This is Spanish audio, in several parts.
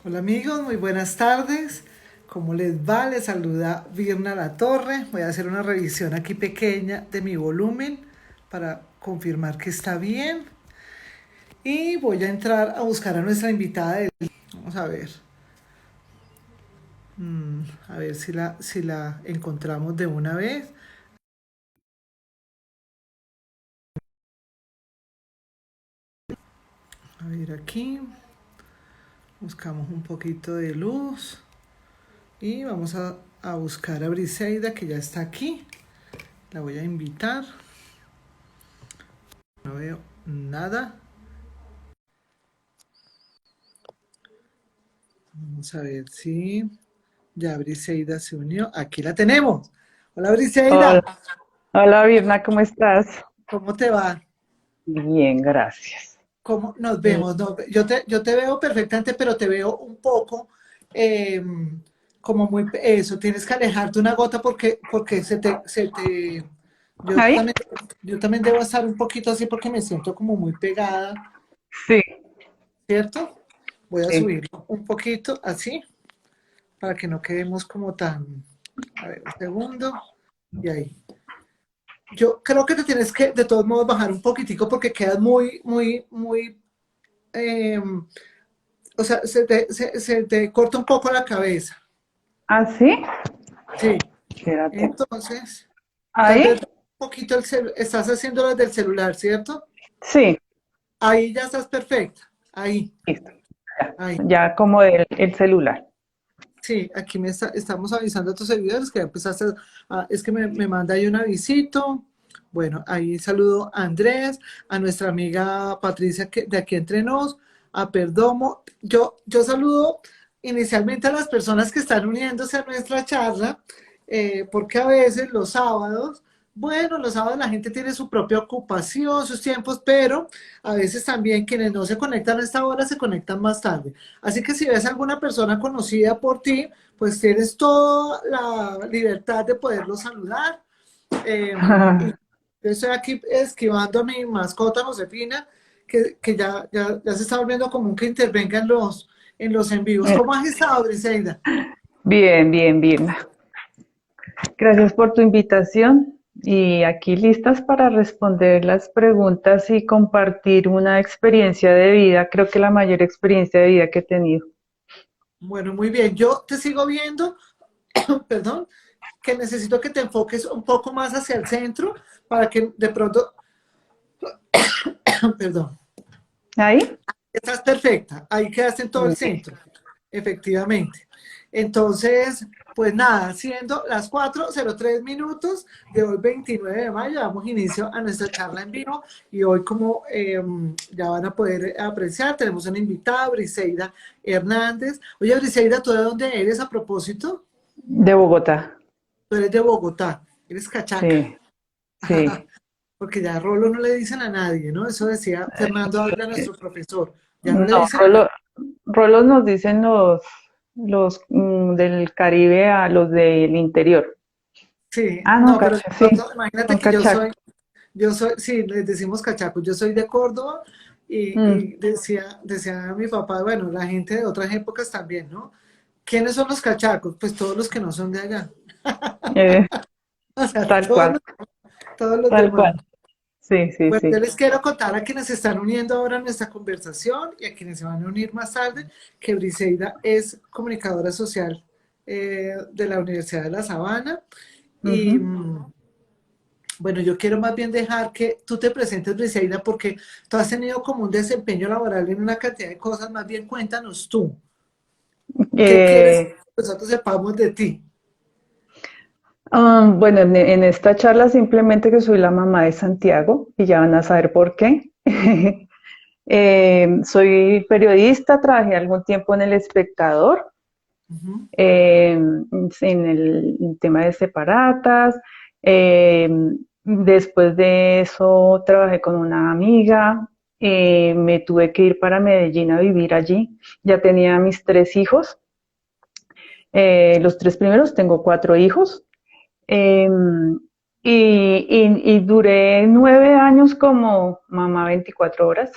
Hola amigos, muy buenas tardes. ¿Cómo les va? Les saluda Virna La Torre. Voy a hacer una revisión aquí pequeña de mi volumen para confirmar que está bien. Y voy a entrar a buscar a nuestra invitada del día. Vamos a ver. A ver si la encontramos de una vez. A ver aquí. Buscamos un poquito de luz. Y vamos a buscar a Briseida que ya está aquí. La voy a invitar. No veo nada. Vamos a ver si ya Briseida se unió. Aquí la tenemos. Hola Hola, Briseida, hola Virna, ¿cómo estás? ¿cómo te va? Bien, gracias. ¿Cómo nos Mm, vemos? Yo te veo perfectamente, pero te veo un poco eh, como muy eso. Tienes que alejarte una gota porque yo ¿Ahí? también, yo también debo estar un poquito así porque me siento como muy pegada, Sí, ¿cierto? Voy a sí. subirlo un poquito así para que no quedemos como tan. A ver, un segundo. Y ahí. Yo creo que te tienes que, de todos modos, bajar un poquitico porque quedas muy, eh, o sea, se te corta un poco la cabeza. ¿Ah, sí? Sí. Espérate. Entonces, tal vez ¿Ahí? un poquito estás haciendo desde el celular, ¿cierto? Sí, Ahí ya estás perfecta. Ahí, listo. Ya, ahí. ya como el celular. Sí, aquí estamos avisando a tus seguidores que ya empezaste es que me manda ahí un avisito. Bueno, ahí saludo a Andrés, a nuestra amiga Patricia de aquí entre nos, a Perdomo. Yo saludo inicialmente a las personas que están uniéndose a nuestra charla, porque a veces los sábados, bueno, los sábados la gente tiene su propia ocupación, sus tiempos, pero a veces también quienes no se conectan a esta hora se conectan más tarde. Así que si ves alguna persona conocida por ti, pues tienes toda la libertad de poderlo saludar. Y yo estoy aquí esquivando a mi mascota Josefina, que ya se está volviendo común que intervenga en los en vivos. Eh, ¿Cómo has estado, Briseida? Bien, bien, Virna. Gracias por tu invitación y aquí listas para responder las preguntas y compartir una experiencia de vida, creo que la mayor experiencia de vida que he tenido. Bueno, muy bien. Yo te sigo viendo, perdón, que necesito que te enfoques un poco más hacia el centro para que de pronto, perdón, ¿Ahí? estás perfecta, ahí quedaste en todo el centro, efectivamente. Entonces, pues nada, siendo las 4:03 de hoy 29 de mayo, damos inicio a nuestra charla en vivo y hoy como ya van a poder apreciar, tenemos una invitada, Briseida Hernández. Oye, Briseida, ¿tú de dónde eres a propósito? De Bogotá. Tú eres de Bogotá, eres cachaca. Sí, sí. Porque ya Rolo no le dicen a nadie, ¿no? Eso decía Fernando Ávila, nuestro profesor. Ya no le No, dicen a nadie. rolos nos dicen los del Caribe a los del interior. Sí, Ah, no, no, pero cacha, sí, nosotros, imagínate son que yo soy, cachacos. sí, les decimos cachacos, yo soy de Córdoba Mm, y decía mi papá, bueno, la gente de otras épocas también, ¿no? ¿Quiénes son los cachacos? Pues todos los que no son de allá, eh, o sea, tal cual, todos los tal demás. cual. Sí, sí, Bueno, yo sí. les quiero contar a quienes se están uniendo ahora a nuestra conversación y a quienes se van a unir más tarde que Briseida es comunicadora social de la Universidad de La Sabana y Ujú. bueno, yo quiero más bien dejar que tú te presentes, Briseida, porque tú has tenido como un desempeño laboral en una cantidad de cosas, más bien cuéntanos tú, ¿qué quieres que Eh, nosotros sepamos de ti? bueno, en esta charla simplemente que soy la mamá de Santiago y ya van a saber por qué. Soy periodista, trabajé algún tiempo en El Espectador, Ujú. en el tema de separatas. eh, Después de eso trabajé con una amiga, me tuve que ir para Medellín a vivir allí. Ya tenía mis tres hijos, los tres primeros, tengo cuatro hijos. eh, y duré 9 años como mamá 24 horas.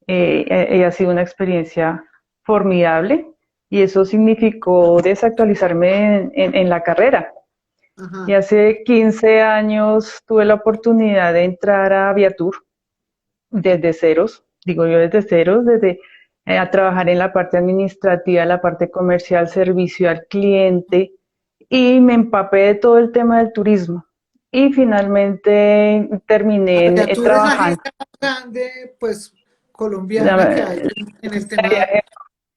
Ha sido una experiencia formidable y eso significó desactualizarme en la carrera. Y Ajá. hace 15 años tuve la oportunidad de entrar a Aviatur desde ceros, digo yo desde ceros, desde a trabajar en la parte administrativa, la parte comercial, servicio al cliente, y me empapé de todo el tema del turismo. Y finalmente terminé Aviatur es la trabajando agencia más grande, pues, colombiana que la, hay en el tema.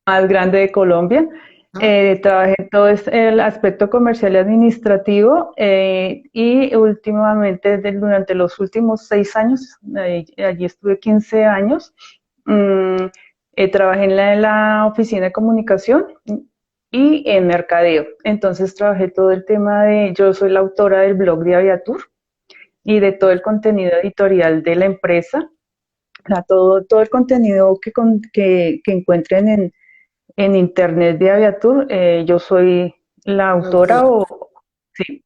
más grande de Colombia. ¿Ah? Trabajé en todo el aspecto comercial y administrativo y últimamente, durante los últimos 6 años, allí estuve 15 años, mm, trabajé en la oficina de comunicación y en mercadeo. Entonces trabajé todo el tema yo soy la autora del blog de Aviatur y de todo el contenido editorial de la empresa, o sea, todo el contenido que encuentren en internet de Aviatur, yo soy la La autora. autora o sí.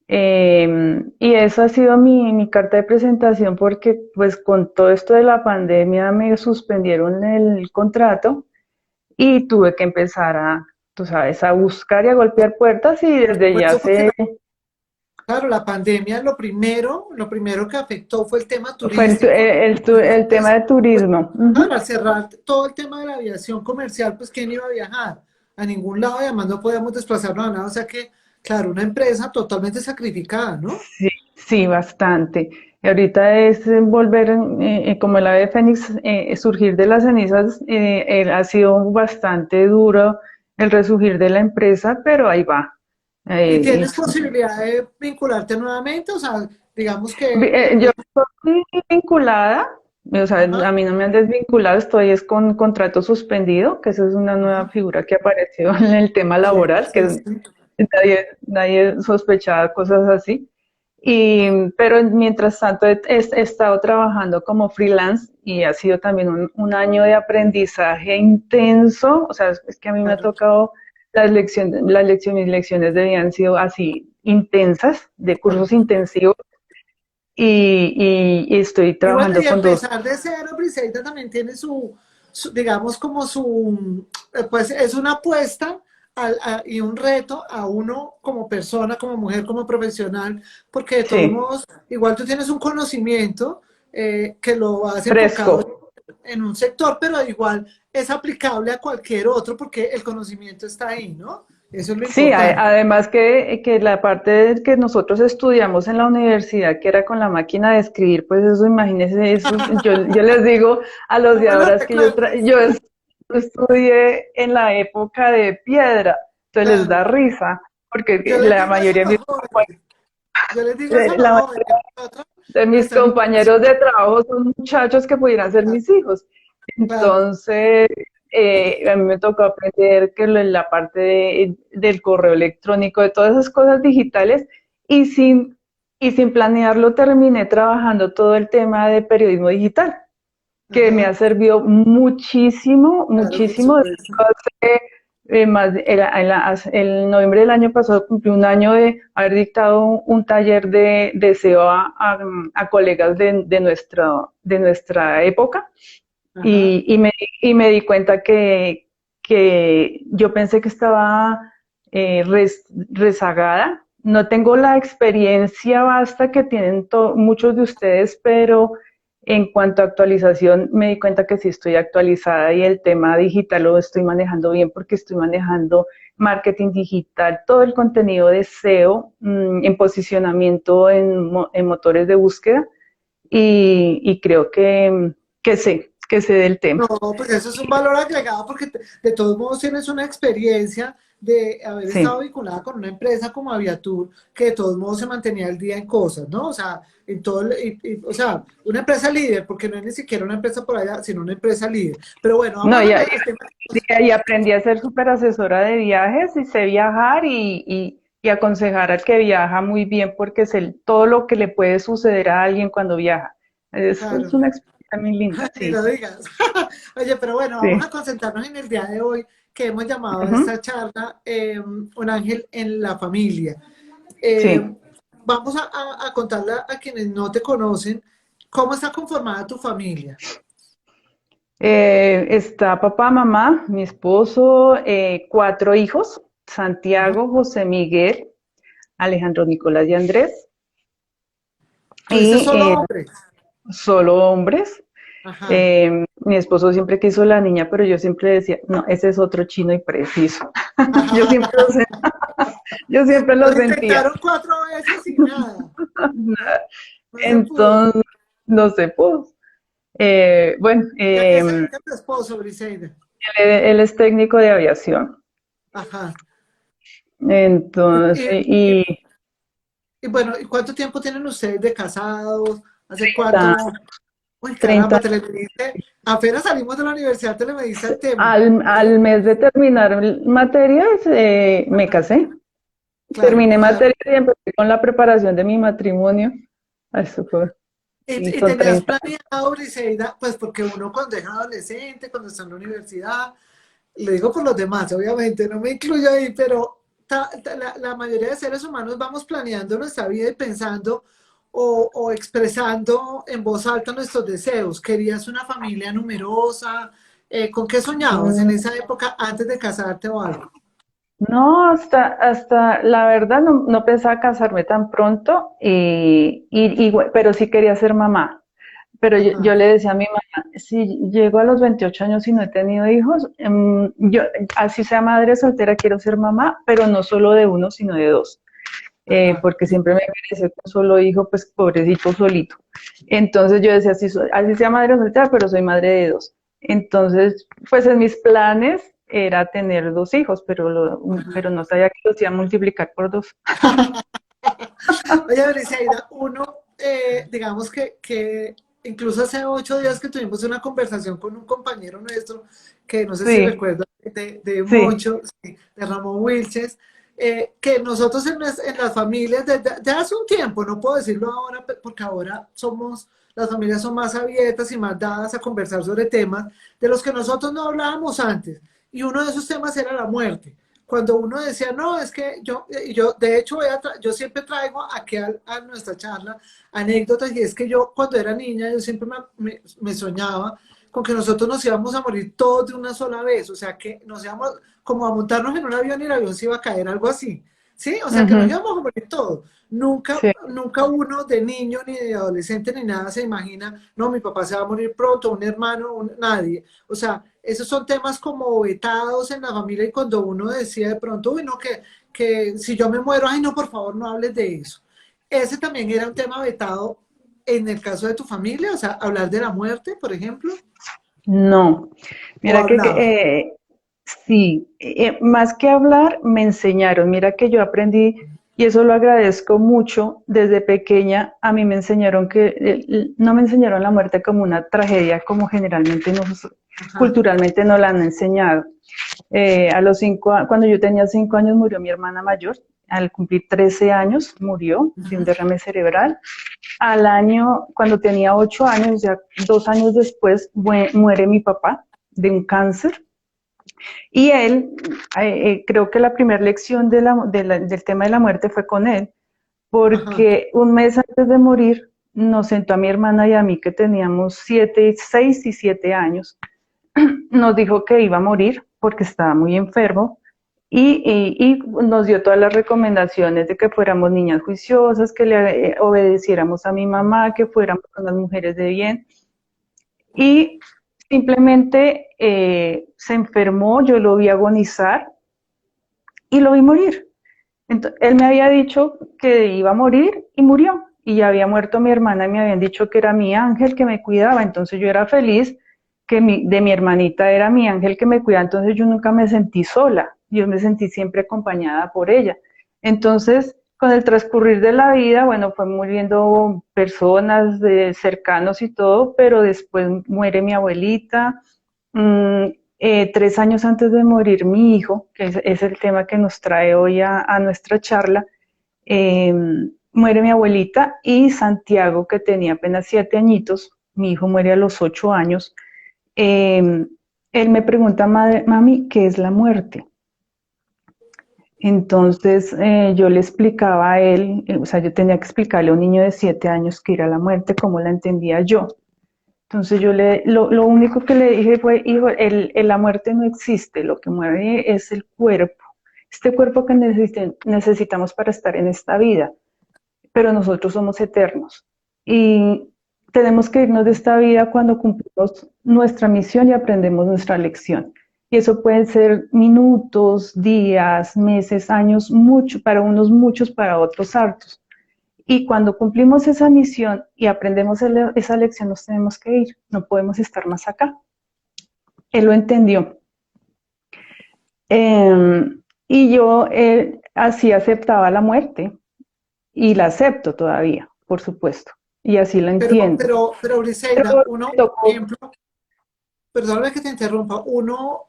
Y esa ha sido mi carta de presentación porque pues con todo esto de la pandemia me suspendieron el contrato y tuve que empezar tú sabes, a buscar y a golpear puertas y Por desde ya supuesto, porque se claro, la pandemia lo primero que afectó fue el tema fue turístico. el tema Entonces, de pues, turismo. claro, Ujú. al cerrar todo el tema de la aviación comercial, pues ¿quién iba a viajar? A ningún lado y además no podíamos desplazarnos a nada. O sea que, claro, una empresa totalmente sacrificada, ¿no? Sí, sí, bastante. Y ahorita es volver, como el ave fénix, surgir de las cenizas. Ha sido bastante duro el resurgir de la empresa, pero ahí va. ¿Y Eh, tienes es- posibilidad de vincularte nuevamente? O sea, digamos que, yo estoy vinculada, o sea, ajá, a mí no me han desvinculado, estoy es con contrato suspendido, que esa es una nueva ajá, figura que apareció en el tema sí, laboral, sí, que sí. nadie sospechaba cosas así. Pero mientras tanto he estado trabajando como freelance y ha sido también un año de aprendizaje intenso. O sea, es que a mí me ha Claro. tocado mis lecciones de vida han sido así intensas, de cursos Claro. intensivos y estoy Y bueno, trabajando y con dos. empezar de cero, Briseida también tiene digamos, como pues es una apuesta y un reto a uno como persona, como mujer, como profesional, porque de todos Sí, modos, igual tú tienes un conocimiento que lo has enfocado fresco. en un sector, pero igual es aplicable a cualquier otro porque el conocimiento está ahí, ¿no? Eso es lo Sí, importante. además que la parte que nosotros estudiamos en la universidad, que era con la máquina de escribir, pues eso, imagínense, yo les digo a los No de me lo ahora es que recuerdes. yo estudié en la época de piedra, entonces les Claro. da risa, porque Yo les la digo eso mayoría a los jóvenes. Yo les digo eso a los la jóvenes. Nosotros, de mis nuestra compañeros generación, de trabajo son muchachos que pudieran ser mis hijos. claro, Entonces, a mí me tocó aprender que la parte del correo electrónico, de todas esas cosas digitales, y sin planearlo terminé trabajando todo el tema de periodismo digital, que me ha ajá, servido muchísimo, claro, por muchísimo. supuesto. El noviembre del año pasado cumplí un año de haber dictado un taller de SEO a colegas de nuestra época Ajá, y me di cuenta que yo pensé que estaba rezagada. No tengo la experiencia vasta que tienen muchos de ustedes, pero en cuanto a actualización me di cuenta que sí estoy actualizada y el tema digital lo estoy manejando bien porque estoy manejando marketing digital, todo el contenido de SEO en posicionamiento en motores de búsqueda y creo que sé del no, tema. pues eso es un valor agregado porque de todos modos tienes una experiencia de haber estado Sí. vinculada con una empresa como Aviatur, que de todos modos se mantenía al día en cosas, ¿no? O sea, en todo, o sea, una empresa líder, porque no es ni siquiera una empresa por allá, sino una empresa líder. Pero bueno, No, vamos al tema. y aprendí a ser súper asesora de viajes y sé viajar y aconsejar al que viaja muy bien porque sé todo lo que le puede suceder a alguien cuando viaja. Es Claro. una experiencia muy linda, Ni sí, lo digas. Oye, pero bueno, vamos sí. a concentrarnos en el día de hoy que hemos llamado a Ujú, esta charla Un ángel en la familia. Eh, sí. Vamos a contarle a quienes no te conocen cómo está conformada tu familia. Está papá, mamá, mi esposo, cuatro hijos, Ajá. Santiago, José Miguel, Alejandro, Nicolás y Andrés, ¿Tuviste y solo hombres? solo hombres. Ajá. Mi esposo siempre quiso la niña, pero yo siempre decía, no, ese es otro chino y preciso. Yo Ajá. siempre lo, yo siempre lo Lo sentía. intentaron 4 veces y nada. No, no se pudo. Entonces, no sé, pues, bueno, ¿Ya que se dedica tu esposo, Briseida? él es técnico de aviación. Ajá. Entonces, Y, y- y bueno, ¿y cuánto tiempo tienen ustedes de casados? ¿Hace está cuánto? Uy, 30 caramba, Telemedicina. Apenas salimos de la universidad, Telemedicina el tema. al mes de terminar materias, me casé. Claro, Terminé claro. materias y empecé con la preparación de mi matrimonio. Eso fue, y Y con tenías 30. planeado, Briseida, pues porque uno cuando es adolescente, cuando está en la universidad, le digo por los demás, obviamente, no me incluyo ahí, pero la mayoría de seres humanos vamos planeando nuestra vida y pensando o expresando en voz alta nuestros deseos. ¿Querías una familia numerosa? ¿Con qué soñabas en Mm, esa época antes de casarte o algo? No, hasta la verdad no pensaba casarme tan pronto, pero sí quería ser mamá. Pero yo Ajá, le decía a mi mamá, si llego a los 28 años y no he tenido hijos, yo, así sea madre soltera, quiero ser mamá, pero no solo de uno, sino de dos. ajá. Porque siempre me pareció que un solo hijo, pues pobrecito solito. Entonces yo decía, así sea madre soltera, pero soy madre de dos. Entonces, pues en mis planes era tener dos hijos, pero no sabía que los iba a multiplicar por dos. Oye, Briseida, uno, digamos que incluso hace 8 días que tuvimos una conversación con un compañero nuestro, que no sé si Sí, recuerda, de sí, Moncho, sí, de Ramón Wilches, que nosotros en las familias, desde hace un tiempo, no puedo decirlo ahora, porque ahora las familias son más abiertas y más dadas a conversar sobre temas de los que nosotros no hablábamos antes. Y uno de esos temas era la muerte cuando uno decía, no, es que yo de hecho, yo siempre traigo aquí a nuestra charla anécdotas y es que yo cuando era niña, yo siempre me soñaba con que nosotros nos íbamos a morir todos de una sola vez, o sea, que nos íbamos como a montarnos en un avión y el avión se iba a caer, algo así, ¿sí? O sea, que nos ujú, íbamos a morir todos. Nunca, sí, nunca uno de niño, ni de adolescente, ni nada se imagina, no, mi papá se va a morir pronto, un hermano, nadie. O sea, esos son temas como vetados en la familia y cuando uno decía de pronto, uy, no, que si yo me muero, ay, no, por favor, no hables de eso. Ese también era un tema vetado en el caso de tu familia, o sea, hablar de la muerte, por ejemplo, no. o Mira hablaba. sí, más que hablar, me enseñaron. Mira que yo aprendí, y eso lo agradezco mucho, desde pequeña a mí me enseñaron no me enseñaron la muerte como una tragedia, como generalmente Ajá, culturalmente no la han enseñado. Cuando yo tenía 5 años murió mi hermana mayor, al cumplir 13 años murió de un ajá, derrame cerebral. Al año, cuando tenía 8 años, ya 2 años después, muere mi papá de un cáncer. Y él, creo que la primera lección del tema de la muerte fue con él, ajá, porque un mes antes de morir nos sentó a mi hermana y a mí, que teníamos 6 y 7 años, nos dijo que iba a morir porque estaba muy enfermo y nos dio todas las recomendaciones de que fuéramos niñas juiciosas, que le obedeciéramos a mi mamá, que fuéramos unas mujeres de bien. Y simplemente se enfermó, yo lo vi agonizar y lo vi morir. Entonces, él me había dicho que iba a morir y murió. Y ya había muerto mi hermana y me habían dicho que era mi ángel que me cuidaba. Entonces yo era feliz que de mi hermanita era mi ángel que me cuidaba. Entonces yo nunca me sentí sola. Yo me sentí siempre acompañada por ella. Entonces, con el transcurrir de la vida, bueno, fue muriendo personas cercanos y todo, pero después muere mi abuelita. Mm, 3 años antes de morir mi hijo, que es el tema que nos trae hoy a nuestra charla, eh, muere mi abuelita y Santiago, que tenía apenas 7 añitos, mi hijo muere a los 8 años. eh, Él me pregunta, mami, ¿qué es la muerte? Entonces yo le explicaba a él, o sea, yo tenía que explicarle a un niño de 7 años qué era la muerte, cómo la entendía yo. Entonces lo único que le dije fue, hijo, la muerte no existe, lo que muere es el cuerpo, este cuerpo que necesitamos para estar en esta vida, pero nosotros somos eternos y tenemos que irnos de esta vida cuando cumplimos nuestra misión y aprendemos nuestra lección. Y eso pueden ser minutos, días, meses, años, mucho, para unos muchos, para otros hartos. Y cuando cumplimos esa misión y aprendemos esa lección, nos tenemos que ir, no podemos estar más acá. Él lo entendió. Y yo así aceptaba la muerte y la acepto todavía, por supuesto. Y así la entiendo. Pero Briseida, Pero uno, me por tocó, ejemplo, perdóname que te interrumpa, uno,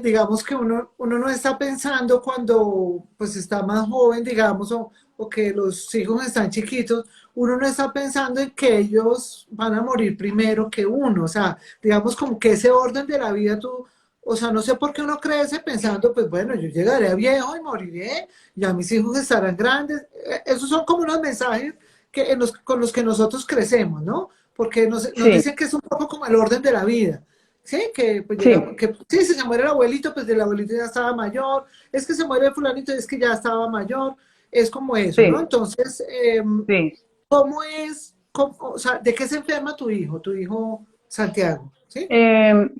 digamos que uno no está pensando cuando pues está más joven, digamos, o que los hijos están chiquitos, uno no está pensando en que ellos van a morir primero que uno, o sea, digamos como que ese orden de la vida tú, o sea, no sé por qué uno crece pensando, pues bueno, yo llegaré a viejo y moriré, ya mis hijos estarán grandes, esos son como unos mensajes con los que nosotros crecemos, ¿no? Porque nos sí, dicen que es un poco como el orden de la vida. Sí, que pues llegamos, sí, que sí, si se muere el abuelito, pues el abuelito ya estaba mayor, es que se muere el fulanito, es que ya estaba mayor, es como eso, ¿no? sí, Entonces, sí. ¿cómo es, o sea, de qué se enferma tu hijo Santiago? ¿Sí?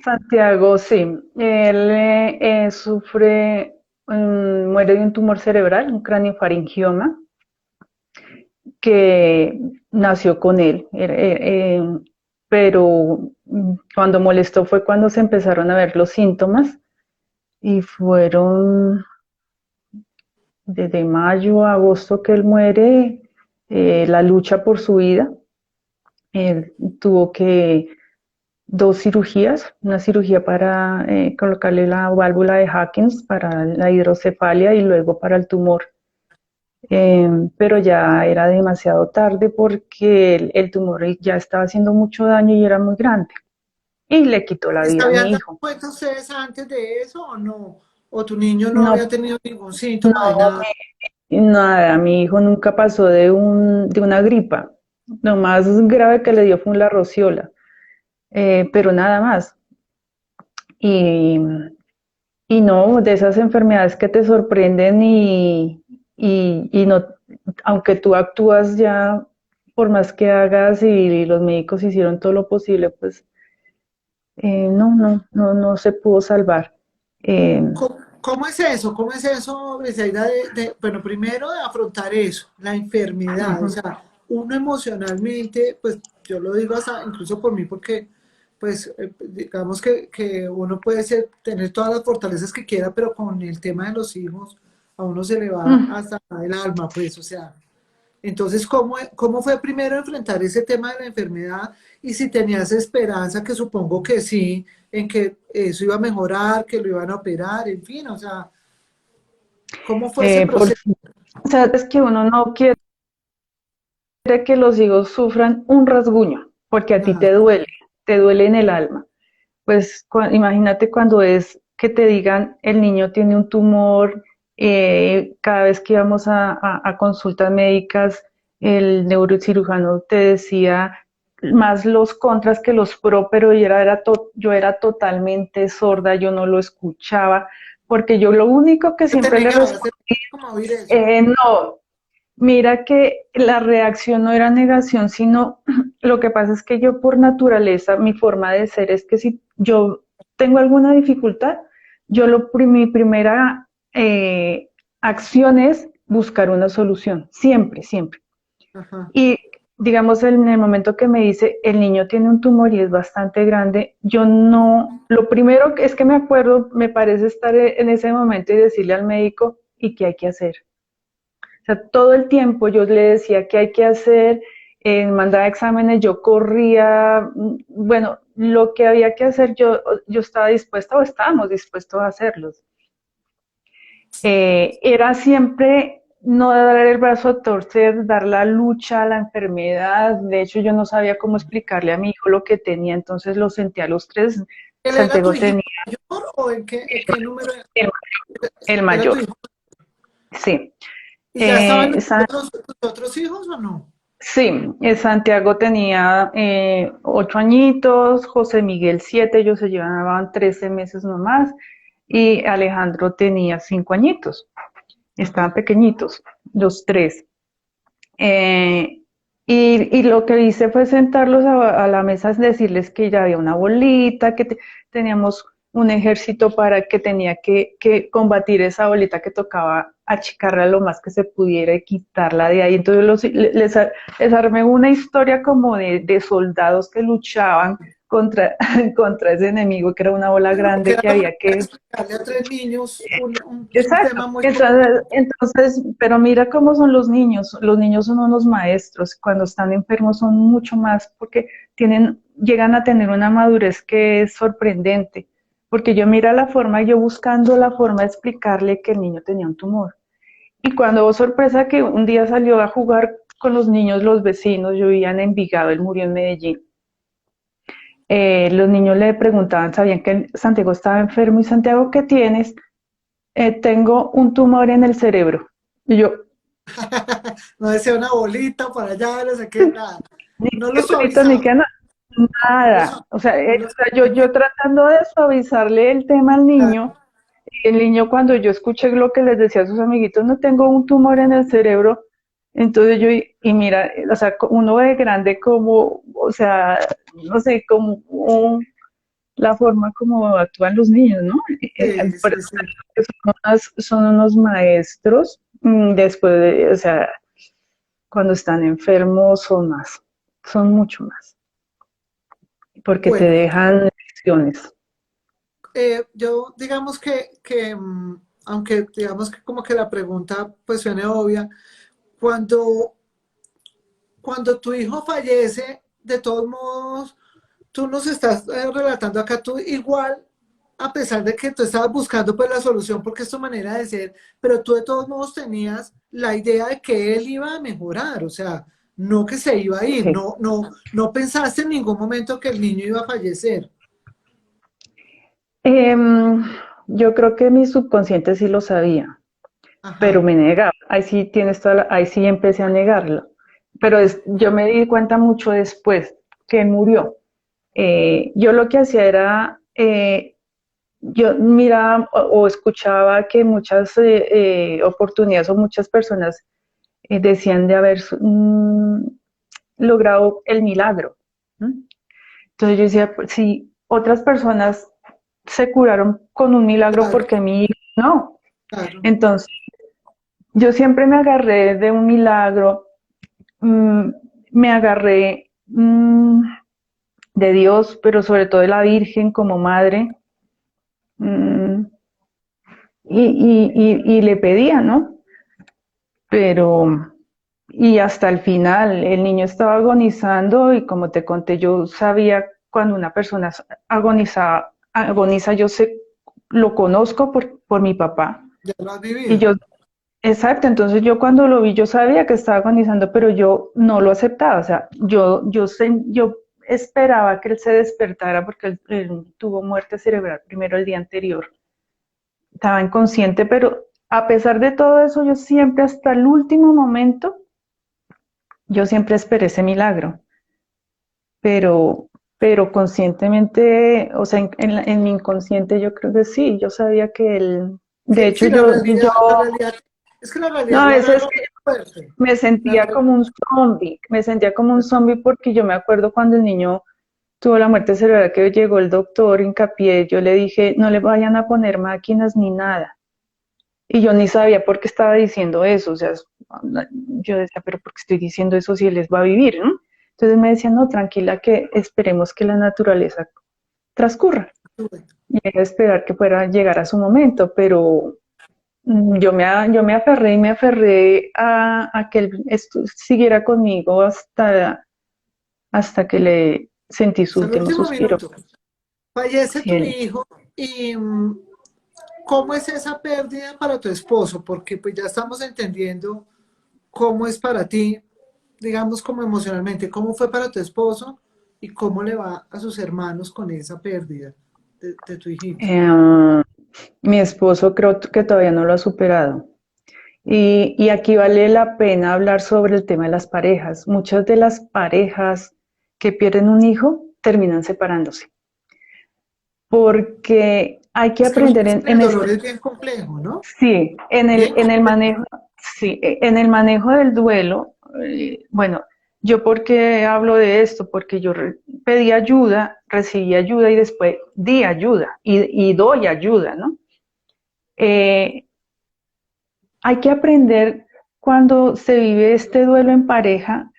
Santiago, sí, él sufre, muere de un tumor cerebral, un craniofaringioma, que nació con él, pero cuando molestó fue cuando se empezaron a ver los síntomas y fueron desde mayo a agosto que él muere, la lucha por su vida. Él tuvo que dos cirugías, una cirugía para colocarle la válvula de Hawkins para la hidrocefalia y luego para el tumor. Pero ya era demasiado tarde porque el tumor ya estaba haciendo mucho daño y era muy grande. Y le quitó la ¿Y se vida a habían mi dado hijo. cuenta ustedes antes de eso o no? ¿O tu niño no No, había tenido ningún síntoma de no, nada? nada, mi hijo nunca pasó de una gripa. Lo más grave que le dio fue la rociola, pero nada más. Y, y no, de esas enfermedades que te sorprenden y no, aunque tú actúas ya, por más que hagas y los médicos hicieron todo lo posible, pues no se pudo salvar. Eh, ¿Cómo es eso? ¿Cómo es eso, Briseida, bueno, primero de afrontar eso, la enfermedad? O Ujú. sea, uno emocionalmente, pues yo lo digo hasta incluso por mí, porque pues digamos que uno puede tener todas las fortalezas que quiera, pero con el tema de los hijos, a uno se le va Mm. hasta el alma, pues, o sea. Entonces, ¿cómo fue primero enfrentar ese tema de la enfermedad? Y si tenías esperanza, que supongo que sí, en que eso iba a mejorar, que lo iban a operar, en fin, o sea, ¿cómo fue ese Por proceso? O sea, es que uno no quiere que los hijos sufran un rasguño, porque a ti Ajá. te duele en el alma. Pues imagínate cuando es que te digan el niño tiene un tumor, cada vez que íbamos a consultas médicas, el neurocirujano te decía más los contras que los pro, pero yo era totalmente sorda, yo no lo escuchaba, porque yo lo único que Te siempre le negabas, respondía, como oír eso. no, mira que la reacción no era negación, sino lo que pasa es que yo por naturaleza, mi forma de ser es que si yo tengo alguna dificultad, mi primera acción es buscar una solución, siempre, siempre. Ajá. Y digamos, en el momento que me dice, el niño tiene un tumor y es bastante grande, yo no, lo primero que es que me acuerdo, me parece estar en ese momento y decirle al médico, ¿y qué hay que hacer? O sea, todo el tiempo yo le decía qué hay que hacer, mandaba exámenes, yo corría, bueno, lo que había que hacer yo estaba dispuesta o estábamos dispuestos a hacerlos. Era siempre no dar el brazo a torcer, dar la lucha a la enfermedad. De hecho, yo no sabía cómo explicarle a mi hijo lo que tenía, entonces lo sentía a los tres. ¿Él era tu Santiago hijo tenía mayor o en qué número el, el era tu mayor, hijo? sí. ¿Y ya estaban Esa, tus otros hijos o no? Sí, Santiago tenía 8 añitos, José Miguel 7, ellos se llevaban 13 meses nomás, y Alejandro tenía 5 añitos, estaban Ajá. pequeñitos, los tres. Eh, y lo que hice fue sentarlos a la mesa, es decirles que ya había una bolita, que teníamos un ejército para que tenía que combatir esa bolita, que tocaba achicarla lo más que se pudiera y quitarla de ahí. Entonces les armé una historia como de soldados que luchaban contra, contra ese enemigo, que era una bola Bueno, porque grande era que una manera había de que... explicarle a tres niños un Exacto. tema muy Entonces, complejo. entonces, pero mira cómo son los niños. Los niños son unos maestros. Cuando están enfermos son mucho más porque llegan a tener una madurez que es sorprendente. Porque yo mira la forma, yo buscando la forma de explicarle que el niño tenía un tumor. Y cuando, oh, sorpresa, que un día salió a jugar con los niños, los vecinos, yo vivía en Envigado, él murió en Medellín. Los niños le preguntaban, sabían que Santiago estaba enfermo, y Santiago, ¿qué tienes? Tengo un tumor en el cerebro. Y yo, No decía una bolita para allá, no sé qué, nada. ni No qué lo bonito, ni qué suavizaba, no lo nada. suavizaba, no lo O sea, yo suavizaba. tratando de suavizarle el tema al niño, Claro, y el niño, cuando yo escuché lo que les decía a sus amiguitos, no tengo un tumor en el cerebro, entonces yo, y mira, o sea, uno de grande como, o sea, no sé, como la forma como actúan los niños, ¿no? sí, Por sí, eso sí. que son unos maestros, después de, o sea, cuando están enfermos son mucho más, porque te Bueno, dejan lecciones. yo digamos aunque digamos que como que la pregunta pues suene obvia, cuando, cuando tu hijo fallece, de todos modos, tú nos estás relatando acá, tú igual, a pesar de que tú estabas buscando pues la solución porque es tu manera de ser, pero tú de todos modos tenías la idea de que él iba a mejorar, o sea, no que se iba a ir, Sí. no pensaste en ningún momento que el niño iba a fallecer. Em, yo creo que mi subconsciente sí lo sabía, pero Ajá, me negaba. Ahí sí tienes ahí sí empecé a negarlo. Pero yo me di cuenta mucho después que él murió. Yo lo que hacía era, yo miraba o escuchaba que muchas oportunidades o muchas personas decían de haber logrado el milagro. ¿No? Entonces yo decía, pues, si otras personas se curaron con un milagro, claro, porque mi hijo no. claro. Entonces yo siempre me agarré de un milagro, mmm, me agarré de Dios, pero sobre todo de la Virgen como madre, mmm, y le pedía, ¿no? Pero, y hasta el final, el niño estaba agonizando, y como te conté, yo sabía cuando una persona agoniza, yo sé, lo conozco por mi papá. Ya lo has Y vivido. yo, exacto, entonces yo cuando lo vi, yo sabía que estaba agonizando, pero yo no lo aceptaba. O sea, yo esperaba que él se despertara, porque él tuvo muerte cerebral primero el día anterior. Estaba inconsciente, pero a pesar de todo eso, yo siempre, hasta el último momento, yo siempre esperé ese milagro, pero, pero conscientemente, o sea, en mi inconsciente yo creo que sí, yo sabía que él, de Sí, hecho sí, la realidad, es que la no, realidad a lo veces agarra muy fuerte. me La sentía real- como un zombie, me sentía como un zombie, porque yo me acuerdo cuando el niño tuvo la muerte cerebral, que llegó el doctor hincapié, yo le dije, no le vayan a poner máquinas ni nada. Y yo ni sabía por qué estaba diciendo eso, o sea, yo decía, pero ¿por qué estoy diciendo eso si él les va a vivir, no? Entonces me decían, no, tranquila, que esperemos que la naturaleza transcurra. Y era esperar que fuera a llegar a su momento, pero yo me aferré y me aferré a que él siguiera conmigo hasta que le sentí su Hasta el último último suspiro. minuto. Fallece Sí, tu hijo y ¿cómo es esa pérdida para tu esposo? Porque pues ya estamos entendiendo cómo es para ti, digamos como emocionalmente, cómo fue para tu esposo y cómo le va a sus hermanos con esa pérdida de tu hijito. mi esposo creo que todavía no lo ha superado. Y aquí vale la pena hablar sobre el tema de las parejas. Muchas de las parejas que pierden un hijo terminan separándose, porque hay que Es que me aprender parece que el dolor es bien complejo, ¿no? sí, Bien en el complejo. manejo, sí, en el manejo del duelo, bueno, yo por qué hablo de esto, porque yo pedí ayuda, recibí ayuda y después di ayuda y doy ayuda, ¿no? Eh, Hay que aprender cuando se vive este duelo en pareja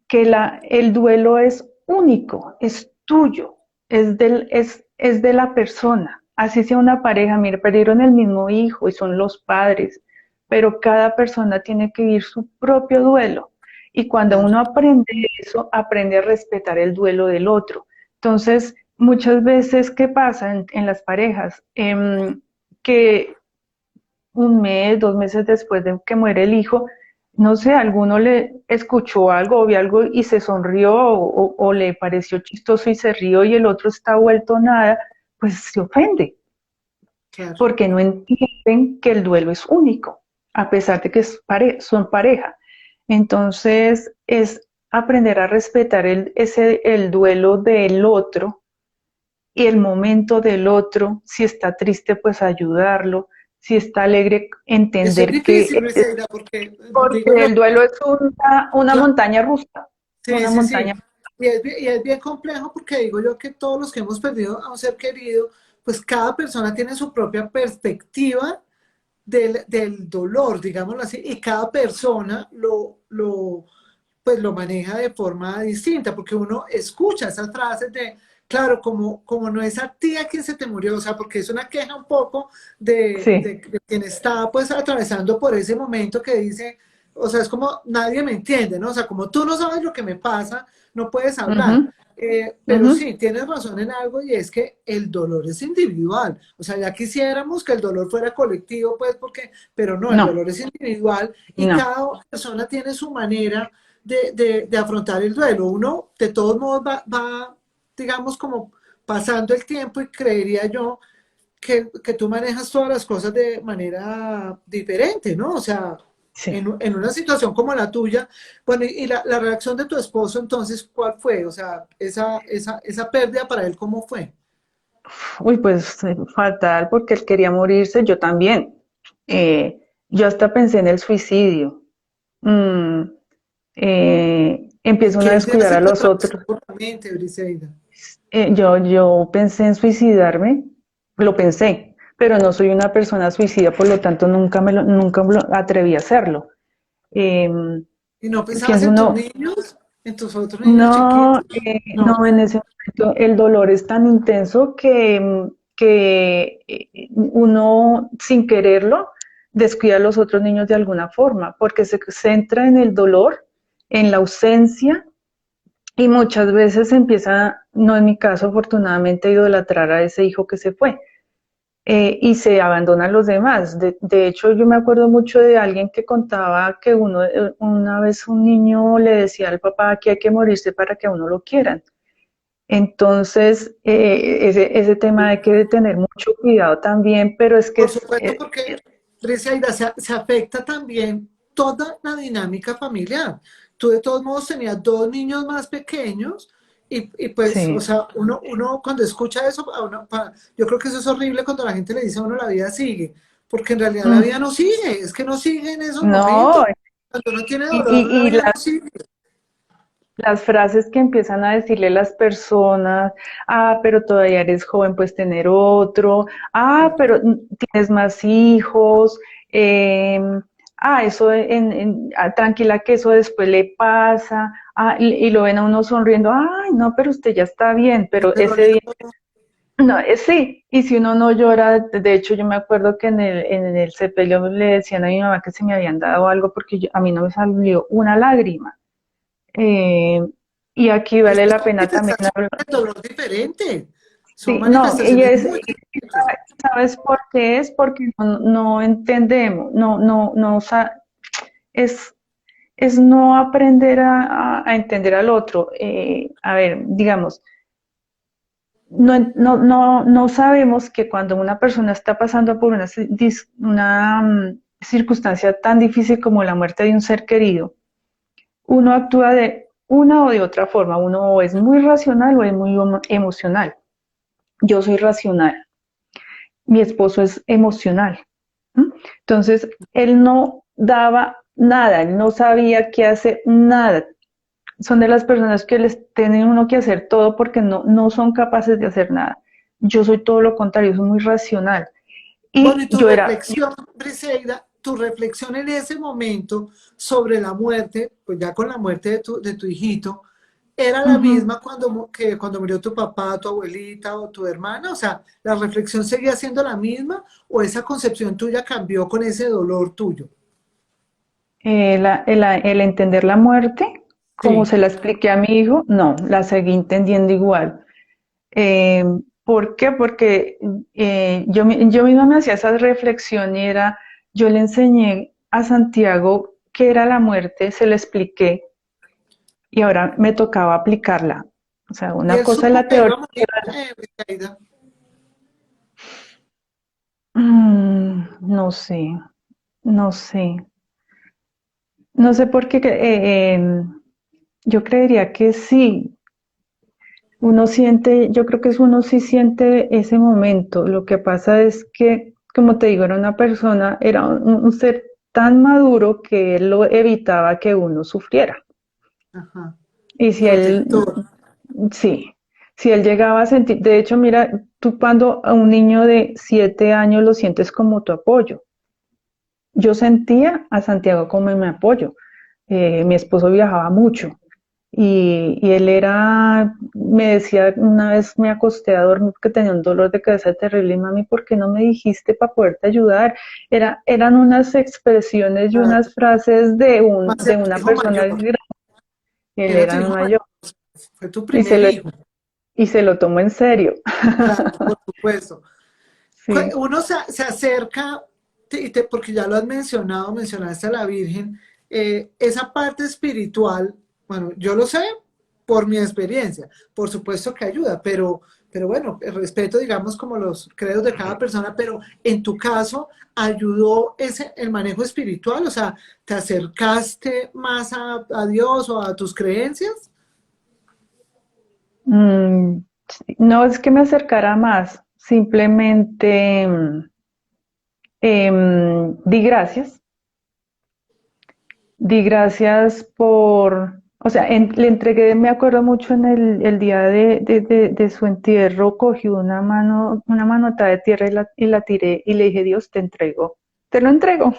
que el duelo es único, es tuyo, es de la persona. Así sea una pareja, mire, perdieron el mismo hijo y son los padres, pero cada persona tiene que vivir su propio duelo. Y cuando Claro. uno aprende eso, aprende a respetar el duelo del otro. Entonces, muchas veces, ¿qué pasa en las parejas? Que un mes, 2 meses después de que muere el hijo, no sé, alguno le escuchó algo o vio algo y se sonrió o le pareció chistoso y se rió y el otro está vuelto nada, pues se ofende, Claro. porque no entienden que el duelo es único, a pesar de que son pareja. Entonces es aprender a respetar el duelo del otro y el momento del otro, si está triste, pues ayudarlo, si está alegre, Eso es entender que difícil, Briseida, porque porque digo yo, el duelo es una claro, montaña rusa, sí, una sí, montaña. sí. Y es bien complejo porque digo yo que todos los que hemos perdido a un ser querido, pues cada persona tiene su propia perspectiva del dolor, digámoslo así, y cada persona pues lo maneja de forma distinta, porque uno escucha esas frases de, claro, como no es a ti a quien se te murió, o sea, porque es una queja un poco Sí, de quien está pues atravesando por ese momento que dice, o sea, es como nadie me entiende, ¿no? O sea, como tú no sabes lo que me pasa, no puedes hablar. ujú, Pero ujú. sí, tienes razón en algo y es que el dolor es individual. O sea, ya quisiéramos que el dolor fuera colectivo, pues, porque, pero no, el No, dolor es individual y no, cada persona tiene su manera de afrontar el duelo. Uno, de todos modos, digamos, como pasando el tiempo y creería yo que tú manejas todas las cosas de manera diferente, ¿no? O sea, sí. en una situación como la tuya, bueno, y la reacción de tu esposo, entonces, ¿cuál fue? O sea, esa pérdida para él, ¿cómo fue? Uy, pues fatal, porque él quería morirse, yo también. Yo hasta pensé en el suicidio. Mm, ¿Y Empiezo uno a qué idea descuidar se a te los atravesó otros. por la mente, Briseida? Yo pensé en suicidarme, lo pensé, pero no soy una persona suicida, por lo tanto nunca me lo atreví a hacerlo. Eh, ¿Y no pensabas Pienso en tus uno, niños? ¿En tus otros niños no, chiquitos? No. no, en ese momento el dolor es tan intenso que uno sin quererlo descuida a los otros niños de alguna forma, porque se centra en el dolor, en la ausencia y muchas veces empieza, no en mi caso afortunadamente, a idolatrar a ese hijo que se fue. Y se abandonan los demás. De hecho, yo me acuerdo mucho de alguien que contaba que una vez un niño le decía al papá que hay que morirse para que a uno lo quieran. Entonces, ese tema hay que tener mucho cuidado también, pero es que Por supuesto, porque Briseida, se afecta también toda la dinámica familiar. Tú de todos modos tenías dos niños más pequeños y pues, o sí. sea, uno cuando escucha eso, yo creo que eso es horrible cuando la gente le dice a uno la vida sigue, porque en realidad la vida Mm, no sigue, es que no sigue en esos momentos. no, Cuando uno tiene y, dolor, la y, y vida la- no sigue. las frases que empiezan a decirle las personas, ah, pero todavía eres joven, pues tener otro, ah, pero tienes más hijos, eh, eso, tranquila que eso después le pasa, y lo ven a uno sonriendo, ay, no, pero usted ya está bien, pero Pero ese día, no, sí, y si uno no llora, de hecho yo me acuerdo que en el sepelio le decían a mi mamá que se me habían dado algo porque a mí no me salió una lágrima. Eh, y aquí es vale que la son pena también manifestaciones hablar. de dolor diferente. Son Sí, no, manifestaciones muy diferentes. ¿sabes por qué es? Porque no entendemos, es, es no aprender a entender al otro. A ver, digamos, no sabemos que cuando una persona está pasando por una circunstancia tan difícil como la muerte de un ser querido, uno actúa de una o de otra forma. Uno o es muy racional o es muy emocional. Yo soy racional, mi esposo es emocional. ¿Mm? Entonces, él no daba nada, él no sabía qué hacer, nada. Son de las personas que les tienen uno que hacer todo porque no son capaces de hacer nada. Yo soy todo lo contrario, soy muy racional. Bueno, y Y tu yo era, reflexión, Briseida, tu reflexión en ese momento sobre la muerte, pues ya con la muerte de tu hijito, ¿era la ujú, misma que cuando murió tu papá, tu abuelita o tu hermana? O sea, ¿la reflexión seguía siendo la misma o esa concepción tuya cambió con ese dolor tuyo? el entender la muerte, como Sí. se la expliqué a mi hijo, no, la seguí entendiendo igual. Eh, ¿Por qué? Porque yo misma me hacía esa reflexión y era, yo le enseñé a Santiago qué era la muerte, se la expliqué y ahora me tocaba aplicarla. O sea, Y una él cosa es supo la que iba teoría. a morir, Briseida. No sé, no sé. No sé por qué. Yo creería que sí. Uno siente, yo creo que uno sí siente ese momento. Lo que pasa es que, como te digo, era una persona, era un ser tan maduro que él lo evitaba que uno sufriera. Ajá. Y si él, Protector. sí, si él llegaba a sentir, de hecho, mira, tú cuando a un niño de 7 años lo sientes como tu apoyo. Yo sentía a Santiago como mi apoyo. Mi esposo viajaba mucho y él era, me decía, una vez me acosté a dormir porque tenía un dolor de cabeza terrible y mami, ¿por qué no me dijiste para poderte ayudar? Eran unas expresiones y Ah, unas frases más de el una hijo persona mayor. grande, él Era tu era hijo mayor mayor. Fue tu y primer hijo. y se lo tomó en serio. Claro, por supuesto. Sí. Uno se acerca, porque ya lo has mencionado, mencionaste a la Virgen, esa parte espiritual, bueno, yo lo sé por mi experiencia, por supuesto que ayuda, pero bueno, respeto, digamos, como los credos de cada persona, pero en tu caso, ¿ayudó el manejo espiritual? O sea, ¿te acercaste más a Dios o a tus creencias? Mm, sí, no es que me acercara más, simplemente di gracias. Di gracias por, o sea, le entregué, me acuerdo mucho en el día de su entierro, cogí una manota de tierra y la tiré y le dije, Dios, te entrego, te lo entrego.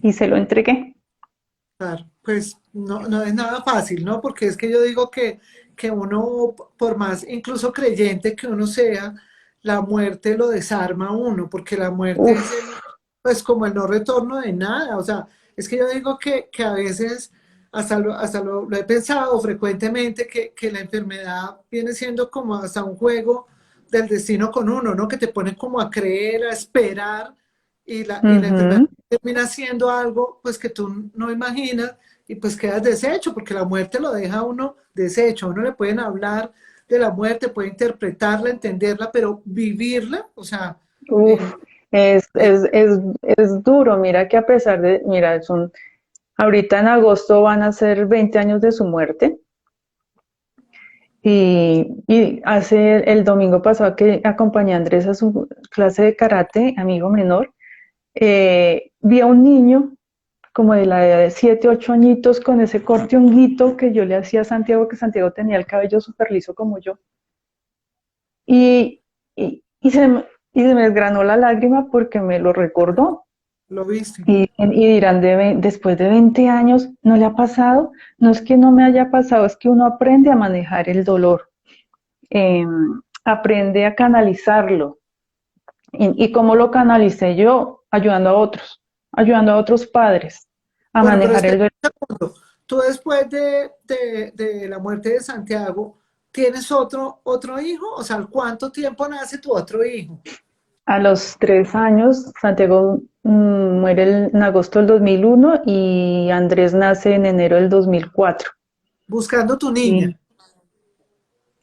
Y se lo entregué. Claro, pues no es nada fácil, ¿no? Porque es que yo digo que uno, por más incluso creyente que uno sea, la muerte lo desarma a uno, porque la muerte es Uf, pues como el no retorno de nada. O sea, es que yo digo que a veces, lo he pensado frecuentemente, que la enfermedad viene siendo como hasta un juego del destino con uno, ¿no? Que te pone como a creer, a esperar, y la enfermedad ujú. termina siendo algo pues que tú no imaginas y pues quedas deshecho, porque la muerte lo deja a uno deshecho. A uno le pueden hablar de la muerte, puede interpretarla, entenderla, pero vivirla, o sea, Uf, eh, es duro. Mira que a pesar de, mira, ahorita en agosto van a ser 20 años de su muerte. Y hace el domingo pasado que acompañé a Andrés a su clase de karate, amigo menor, vi a un niño como de la edad de 7 8 añitos con ese corte honguito que yo le hacía a Santiago, que Santiago tenía el cabello súper liso como yo. Y, y y se me desgranó la lágrima porque me lo recordó. lo viste. Y dirán, después de 20 años, ¿no le ha pasado? No es que no me haya pasado, es que uno aprende a manejar el dolor, eh, aprende a canalizarlo. Y cómo lo canalicé yo? Ayudando a otros padres a Bueno, pero manejar espera el dolor. un segundo. Tú después de la muerte de Santiago, ¿tienes otro hijo? O sea, ¿cuánto tiempo nace tu otro hijo? A los 3 años, Santiago muere en agosto del 2001 y Andrés nace en enero del 2004. Buscando tu niña.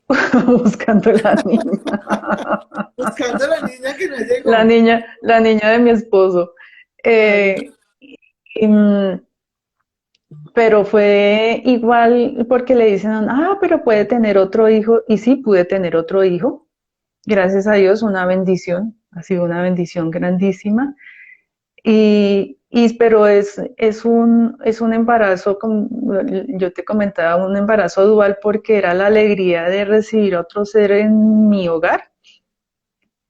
Y buscando la niña, Buscando a la niña que no llegó. la niña de mi esposo. Claro. Eh, y, pero fue igual porque le dicen, ah, pero puede tener otro hijo, y sí pude tener otro hijo, gracias a Dios, una bendición, ha sido una bendición grandísima. Pero es un embarazo, como yo te comentaba, un embarazo dual porque era la alegría de recibir a otro ser en mi hogar,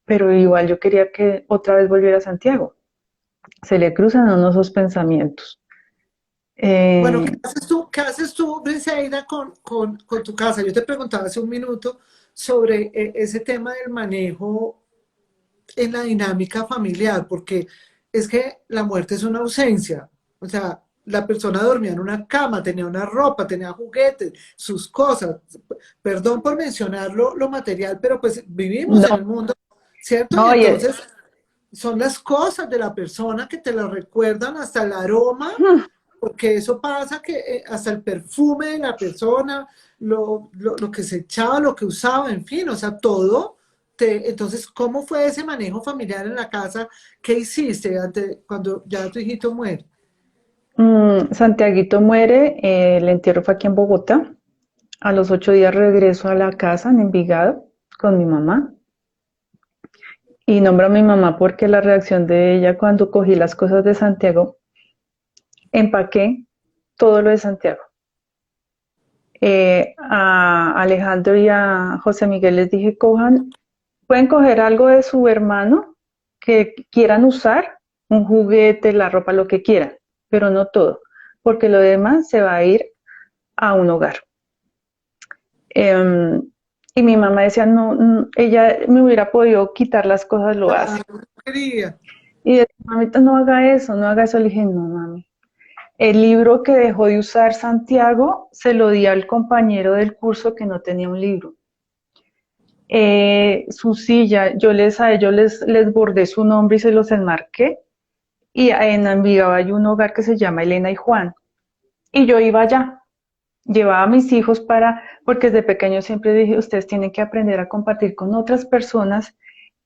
pero igual yo quería que otra vez volviera a Santiago. Se le cruzan unos esos pensamientos. Bueno, Eh, qué haces tú, Briseida, con tu casa? Yo te preguntaba hace un minuto sobre ese tema del manejo en la dinámica familiar, porque es que la muerte es una ausencia. O sea, la persona dormía en una cama, tenía una ropa, tenía juguetes, sus cosas. Perdón por mencionar lo material, pero pues vivimos en no, el mundo, ¿cierto? Y no, entonces son las cosas de la persona que te lo recuerdan, hasta el aroma, porque eso pasa que hasta el perfume de la persona, lo que se echaba, lo que usaba, en fin, o sea, todo. Entonces, ¿cómo fue ese manejo familiar en la casa? ¿Qué hiciste cuando ya tu hijito muere? Santiaguito muere, el entierro fue aquí en Bogotá. A los 8 días regreso a la casa en Envigado con mi mamá. Y nombro a mi mamá porque la reacción de ella cuando cogí las cosas de Santiago, empaqué todo lo de Santiago. A Alejandro y a José Miguel les dije, pueden coger algo de su hermano que quieran usar, un juguete, la ropa, lo que quieran, pero no todo, porque lo demás se va a ir a un hogar. Eh, y mi mamá decía, no, ella me hubiera podido quitar las cosas, lo hace. Ah, no quería. Y decía, mamita, no haga eso, no haga eso. Le dije, no, mami. El libro que dejó de usar Santiago se lo di al compañero del curso que no tenía un libro. Su silla, a ellos les bordé su nombre y se los enmarqué. Y en Envigado hay un hogar que se llama Elena y Juan. Y yo iba allá, llevaba a mis hijos porque desde pequeño siempre dije, ustedes tienen que aprender a compartir con otras personas